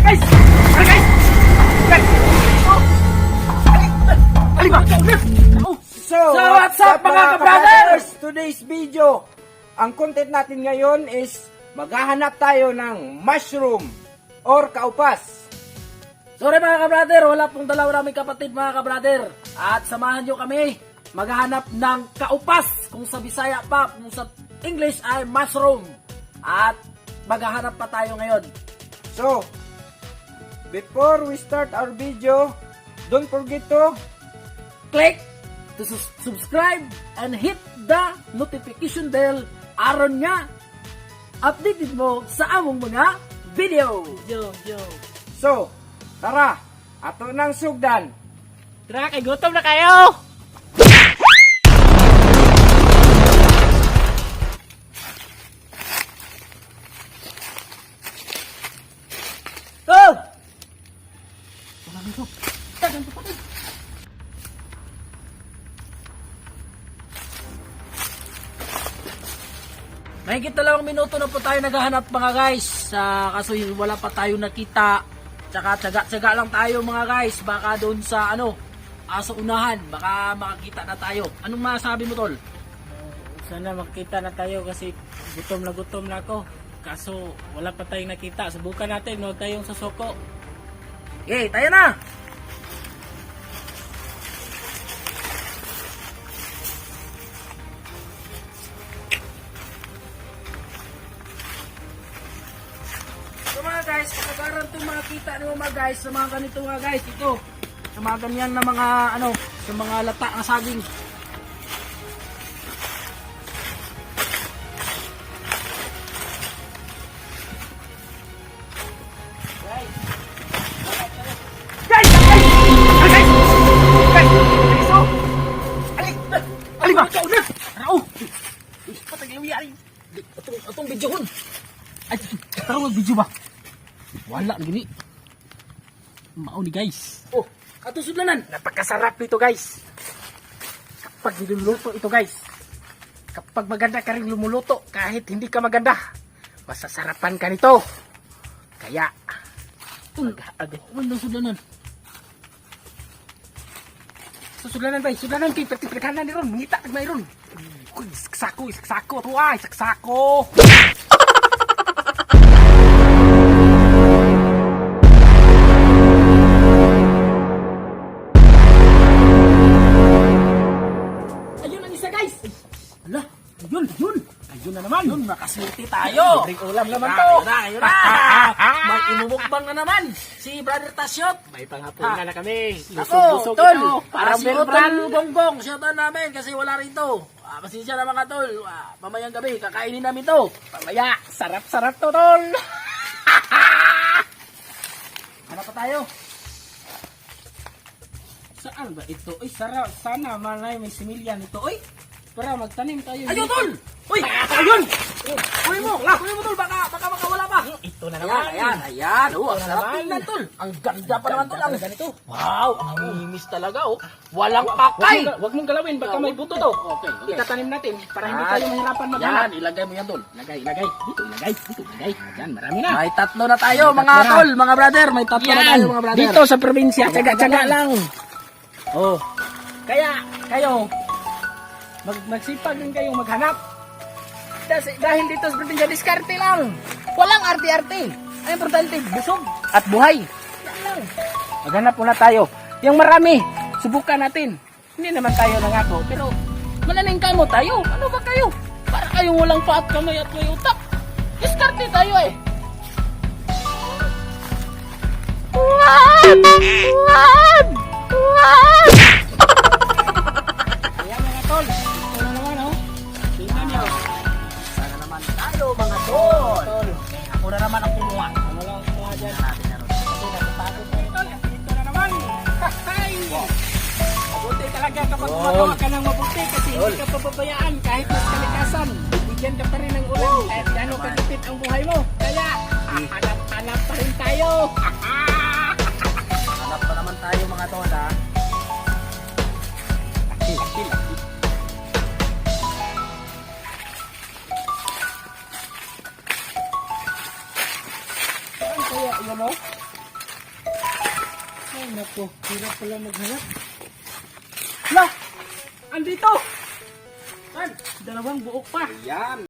guys! Tara guys! So what's up mga kabrothers? Today's video, ang content natin ngayon is maghahanap tayo ng mushroom or kaupas. Sorry mga kabrader, wala pong dalawa naming kapatid mga kabrader. At samahan nyo kami maghahanap ng kaupas. Kung sa Bisaya pa, kung sa English ay mushroom. At maghahanap pa tayo ngayon. So, before we start our video, don't forget to Click to subscribe and hit the notification bell aron nga updated mo sa among mga video. So, tara, ato nang sugdan. Tara, kay gutom na kayo! Oh! Mahigit 2 minuto na po tayo naghahanap mga guys. Kaso wala pa tayo nakita. Tsaka tsaga lang tayo mga guys. Baka doon sa sa unahan, baka makakita na tayo. Anong masabi mo tol? Sana makita na tayo kasi gutom na ako. Kaso wala pa tayong nakita. Subukan natin, huwag tayong susuko. Okay, tayo na! So mga guys, kapagaran itong mga kita nyo mga guys, sa mga ganito mga guys, ito. Sa mga ganyan na mga sa mga lata ng saging. Atong video hon. Ay, tarong mag-video ba? Wala gini. Mao ni guys. Oh, ato sudlanan. Napakasarap nito guys. Kapag niluluto ito guys. Kapag maganda ka rin lumuluto, kahit hindi ka maganda, masasarapan ka nito. Kaya, mag-agad. Wala sudlanan. So sudlanan ba? Sudlanan kay perti-perkanan ni ron. Mangita tag mayroon. Uy, saksako. Tuwa, saksako. Ayun ang isa guys. Ala, ayun na naman. Ayun, nakaswerte tayo. Libreng ulam naman to. Ayun na. May imumukbang na naman. Si Brother Tasyot. May panghapunan na kami. Ako, tol. Para Parang si Belbran. Utol Gonggong. Shoutout namin kasi wala rito. Pasensya na mga tol. Mamayang gabi, kakainin namin to. Mamaya, sarap-sarap to, tol. Ano pa tayo? Saan ba ito? Uy, sana malay may similyan ito. Uy, para magtanim tayo. Ayun, tol! Uy! Ayun! Uy mo! Uy mo, tol! Baka makawala pa! Ito na naman. Ayan! Oh, ang Ito na sarap naman. tingnan, tol! Ang ganda pa naman, tol! Ganda ganito. Wow! Ang imis talaga, oh! Walang pakay! Huwag mong galawin, baka may buto to. Okay. Itatanim natin para hindi Yan. tayo mahirapan maghanap. Yan, ilagay mo yan, tol. Ilagay. Dito ilagay. Yan, marami na. May 3 na tayo, mga tatlo na. tol, mga brother. May 3 na Yan, tayo, mga brother. dito sa probinsya, tsaga-tsaga lang. Oh. Kaya, kayo, magsipag din kayo maghanap. Dahil dito sa probinsya, diskarte lang. Walang arte-arte. Ang importante, busog at buhay. Yan lang. Maghanap muna tayo. Yung marami, subukan natin. Hindi naman tayo nangako, pero malaning kamo tayo. Ano ba kayo? Para kayong walang paat kamay at may utak. Diskarte tayo eh. Ayan mga tol. Ito na naman oh. Tingnan nyo. Sana naman tayo, mga tol. Ako na naman ang kumuha. Ano lang kumuha dyan. Natin na ron. Kasi nakapagod na ito. Ito na naman. Hay! Mabuti talaga kapag magawa ka ng mabuti kasi hindi ka pababayaan kahit mas kalikasan. Bigyan ka pa rin ng ulam kahit gano'ng kagipit ang buhay mo. Kaya, hanap pa rin tayo. Hanap pa naman tayo, mga tol, ha? Akil. Saan kaya yun o? Ay, naku. Hirap pala maghanap. Hala! Andito! Pan, dalawang buok pa. Yan.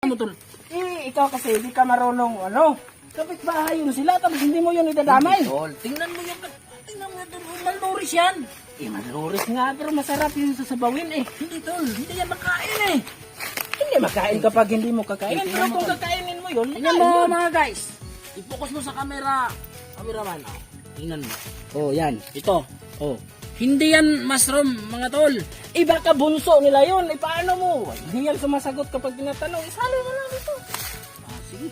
Ano tol? Ikaw kasi hindi ka marunong ano. Kapitbahay yun sila tapos hindi mo yun idadamay. Tol, tingnan mo yung... Tingnan mo tol, malnoris yan. Eh, maluris nga pero masarap yung sasabawin eh. Hindi tol, hindi yan makain eh. Hindi makain kapag hindi mo kakain. Tingnan Pero mo, kung tol. kakainin mo yun, Tingnan kain mo yun. mga guys. I-focus mo sa camera. Cameraman. Oh. Tingnan mo. Oh, yan. Ito. Oh. Hindi yan mushroom mga tol. Iba ka bunso nila yun. Eh, paano mo? Hindi yan sumasagot kapag tinatanong. Isali mo lang dito. Ah, sige.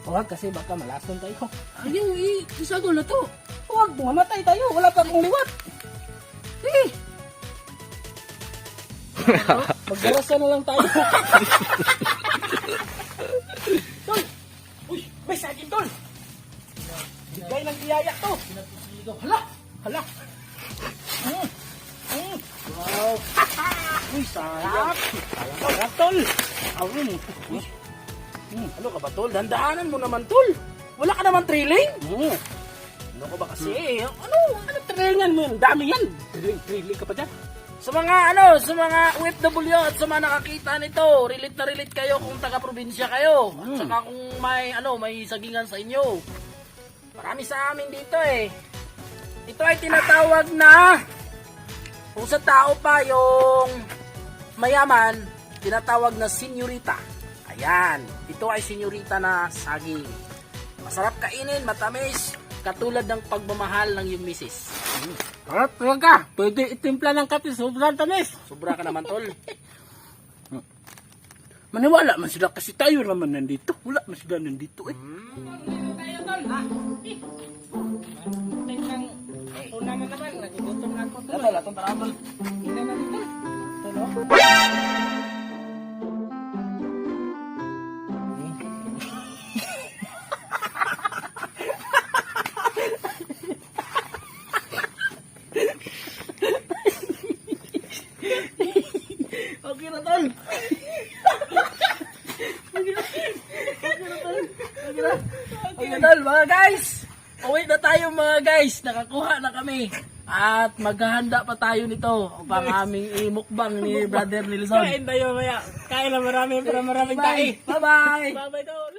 Huwag kasi baka malason tayo. Ayaw isagol na to. Huwag, mamatay tayo. Wala pa akong liwat. Sige. Magdarasa na lang tayo. Tol! Uy, may saging tol! Bigay ng biyaya to. Hala! Hala! Wow! Uy, sayap! Sayap tol! Awin. Ano ka ba tol? Dandahanan mo naman tol. Wala ka naman trailing. Ano ko ba kasi? Ano trailingan mo yun? Dami yan! Trailing ka pa dyan? Sa mga OFW at sa mga nakakita nito, relate na relate kayo kung taga-probinsya kayo. At saka kung may sagingan sa inyo. Marami sa amin dito eh. Ito ay tinatawag na, kung sa tao pa yung mayaman, tinatawag na senyorita. Ayan, ito ay senyorita na saging. Masarap kainin, matamis. katulad ng pagmamahal ng iyong misis. Harap talaga. Pwede itimpla ng kape. Sobrang tamis. Sobra ka naman, tol. Maniwala man sila kasi tayo naman nandito. Wala man sila nandito eh. Tayo, tol, ha? Tingnan, una na naman, nagugutom na ako, tol. Tol, atong tara tol. Tingnan na dito. Tol, oh. Okay na tol. Okay, tol, mga guys. Uwi na tayo mga guys. Nakakuha na kami. At maghahanda pa tayo nito upang aming imukbang ni Brother Nilson. Kain tayo maya. Kain na marami para maraming tayo. Bye-bye. Bye-bye tol.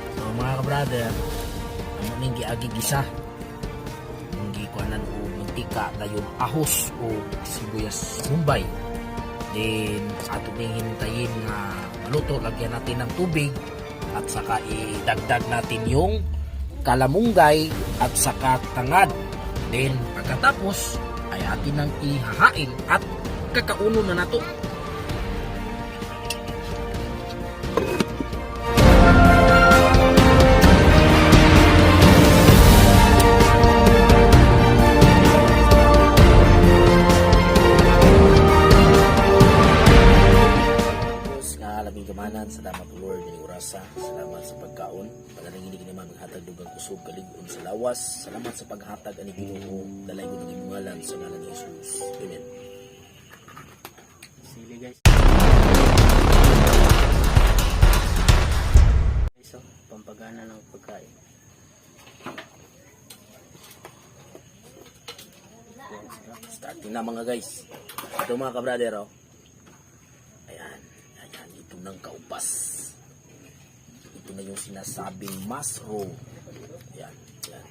So mga ka-brother, ano ning giagi gisa? Ang gikuanan o mantika dayon ahos o sibuyas Mumbai. Then ato ding hintayin nga maluto, lagyan natin ng tubig at saka idagdag natin yung kalamunggay at saka tangad. Then pagkatapos ay atin nang ihahain at kakauno na nato. Diyos nga labing kamanan, salamat Lord ni orasa, salamat sa pagkaon, pagalanginig naman maghatag dugang kusog kalig-on sa lawas, salamat sa paghatag ani Ginoo, dalay ko ng imungalan sa ngalan ni Jesus. Amen. Sili guys. So, pampagana ng pagkain. Starting na mga guys. Ito mga ka-brother, oh. Ayan, ayan, ito ng kaupas. Ito na yung sinasabing mushroom. Ayan, ayan.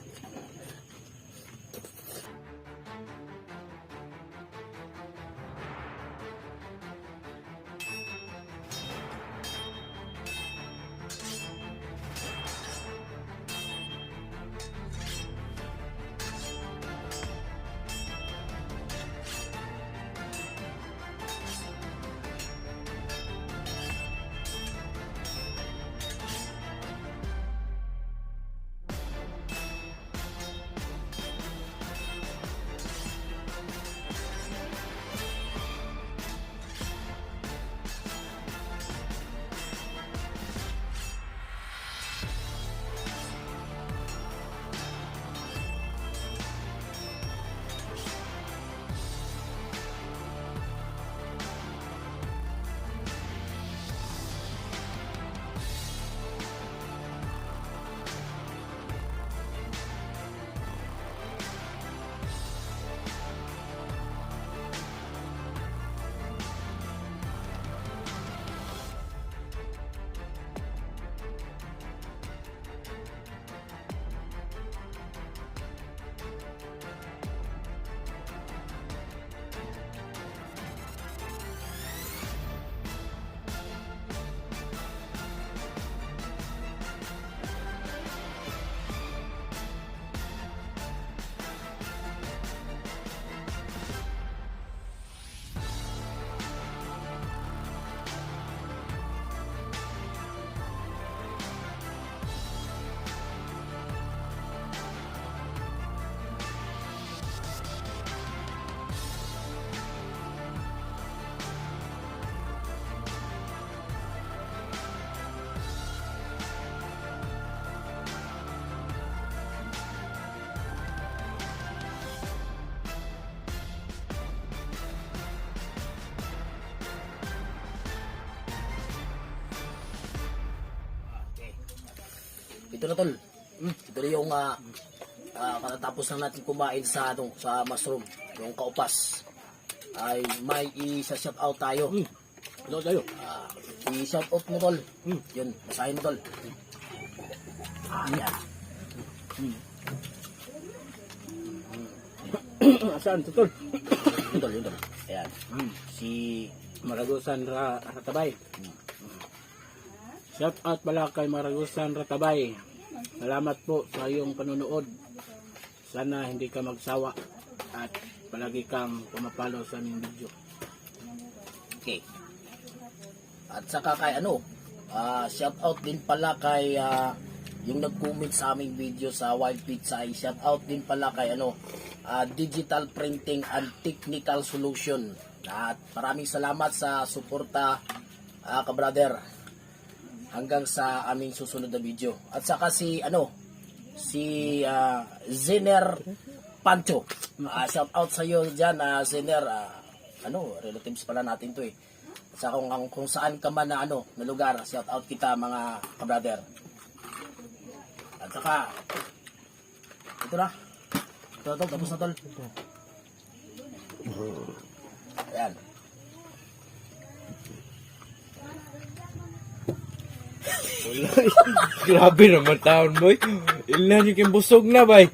ito na tol. Ito na yung katatapos na natin kumain sa mushroom, yung kaupas. Ay may i-shout out tayo. Ito tayo. I-shout out mo tol. Yun, basahin mo tol. Yan. Saan ito, tol? Yun tol, yun tol. Ayan. Si Maragusan Ratabay. Shout out pala kay Maragusan Ratabay. Salamat po sa iyong panonood. Sana hindi ka magsawa at palagi kang pumapalo sa aming video. Okay. At saka kay shout out din pala kay yung nag-comment sa aming video sa Wild Pizza. Shout out din pala kay Digital Printing and Technical Solution. At maraming salamat sa suporta ka-brother hanggang sa aming susunod na video. At saka si Zener Pancho. Shout out sa iyo diyan, Zener. Relatives pala natin 'to eh. Sa kung saan ka man na na lugar, shout out kita mga ka-brother. At saka ito na. Ito na tol, tapos na tol. Ayan. Grabe naman taon, boy. Ilan yung busog na, bay.